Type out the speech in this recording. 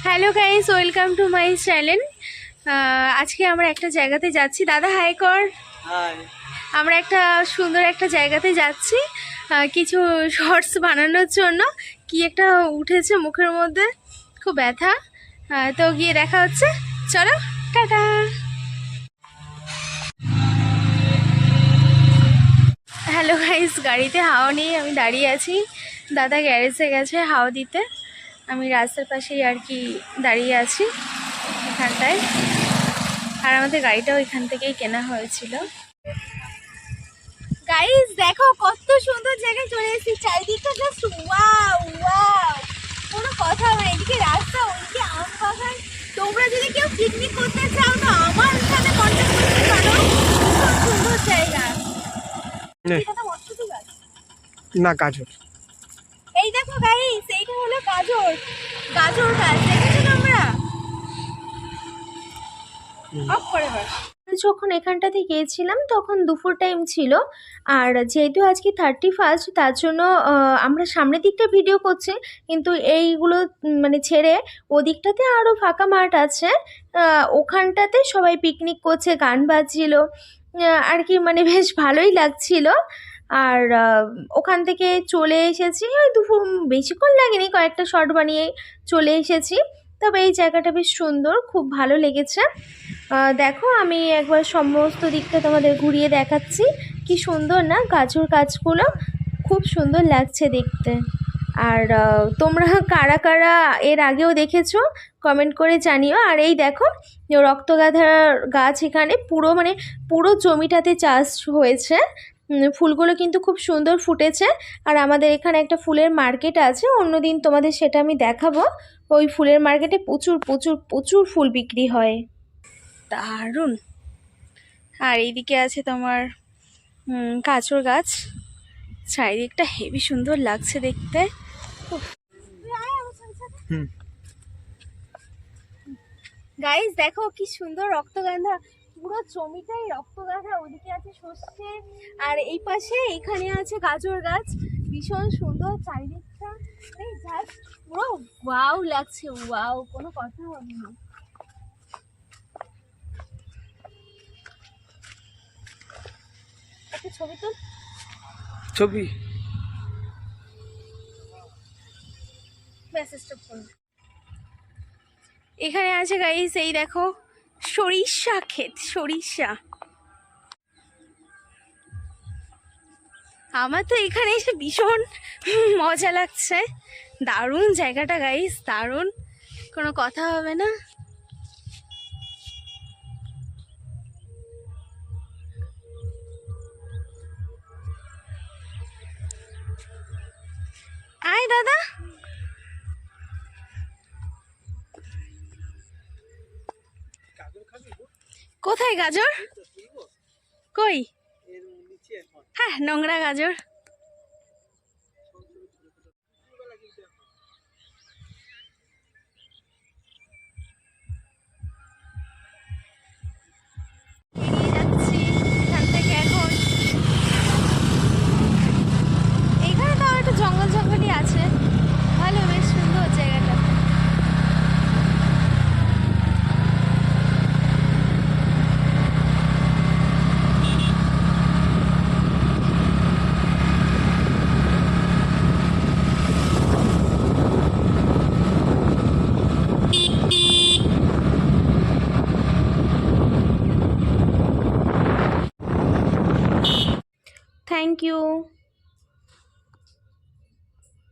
Hello guys, welcome to my channel. আজকে আমরা একটা জায়গাতে যাচ্ছি। দাদা হাই কর। হাই। আমরা একটা সুন্দর একটা জায়গাতে যাচ্ছি কিছু শর্টস বানানোর জন্য। কি একটা উঠেছে মুখের মধ্যে, খুব ব্যথা। তো গিয়ে দেখা হচ্ছে, চলো টাটা। হ্যালো গাইস, গাড়িতে হাওয়া নিয়ে আমি দাঁড়িয়ে আছি। দাদা গ্যারেজে গেছে হাওয়া দিতে, আমি রাস্তার পাশেই আর কি দাঁড়িয়ে আছি এখানটায়। আর আমাদের গাড়িটাও এখান থেকেই কেনা হয়েছিল। গাইস দেখো কত সুন্দর জায়গায় চলে এসেছি, চারিদিকটা জাস্ট ওয়াও ওয়াও, কোনো কথা নাই। এদিকে রাস্তা, ওইদিকে আম বাগান। তোমরা যদি কেউ পিকনিক করতে চাও তো আমার এখানে কন্ট্যাক্ট করতে পারো, খুব সুন্দর জায়গা। এটা তো মটরশুঁটি গাছ না, গাজর। এই দেখো গাইস, এইটা হলো গাজর, গাজর গাছ। দেখেছো তোমরা? অফ করে বস। যখন এখানটাতে গিয়েছিলাম তখন দুপুর টাইম ছিল, আর যেহেতু আজকে 31 তার জন্য আমরা সামনের দিকটা ভিডিও করছি, কিন্তু এইগুলো মানে ছেড়ে ওদিকটাতে আরও ফাঁকা মাঠ আছে, ওখানটাতে সবাই পিকনিক করছে, গান বাজছিল আর কি, মানে বেশ ভালোই লাগছিল। আর ওখান থেকে চলে এসেছি, ওই দুপুর বেশিক্ষণ লাগেনি, কয়েকটা শর্ট বানিয়ে চলে এসেছি। তবে এই জায়গাটা বেশ সুন্দর, খুব ভালো লেগেছে। দেখো আমি একবার সমস্ত দিকটা তোমাদের ঘুরিয়ে দেখাচ্ছি। কি সুন্দর না গাজর গাছগুলো, খুব সুন্দর লাগছে দেখতে। আর তোমরা কারা কারা এর আগেও দেখেছো কমেন্ট করে জানিও। আর এই দেখো রক্তগাঁধার গাছ, এখানে পুরো জমিটাতে চাষ হয়েছে। ফুলগুলো কিন্তু খুব সুন্দর ফুটেছে। আর আমাদের এখানে একটা ফুলের মার্কেট আছে, অন্যদিন তোমাদের সেটা আমি দেখাবো। ওই ফুলের মার্কেটে প্রচুর প্রচুর প্রচুর ফুল বিক্রি হয়, দারুণ। আর এইদিকে আছে তোমার গাজর গাছ, চারিদিকটা হেভি সুন্দর লাগছে দেখতে। গাইস দেখো কি সুন্দর রক্তগন্ধা, পুরো জমিটাই রক্তগন্ধা। ওদিকে আছে সর্ষে, আর এই পাশে এখানে আছে গাজর গাছ। ভীষণ সুন্দর চারিদিকটা, জাস্ট পুরো ওয়াও লাগছে, ওয়াও, কোনো কথা হবে না। একটা ছবি তুল। ছবি মেসেজটা ফোন। এখানে আছে গাইস, এই দেখো সরিষা ক্ষেত, সরিষা। আমার তো এখানে এসে ভীষণ মজা লাগছে, দারুণ জায়গাটা গাইস, দারুণ, কোনো কথা হবে না। আয় দাদা। কোথায় গাজর? কই? হ্যাঁ, নোংরা গাজর। যাচ্ছি এখান থেকে এখন। এখানে তো একটা জঙ্গল জঙ্গলই আছে, ভালো, বেশ সুন্দর জায়গাটা। Thank you.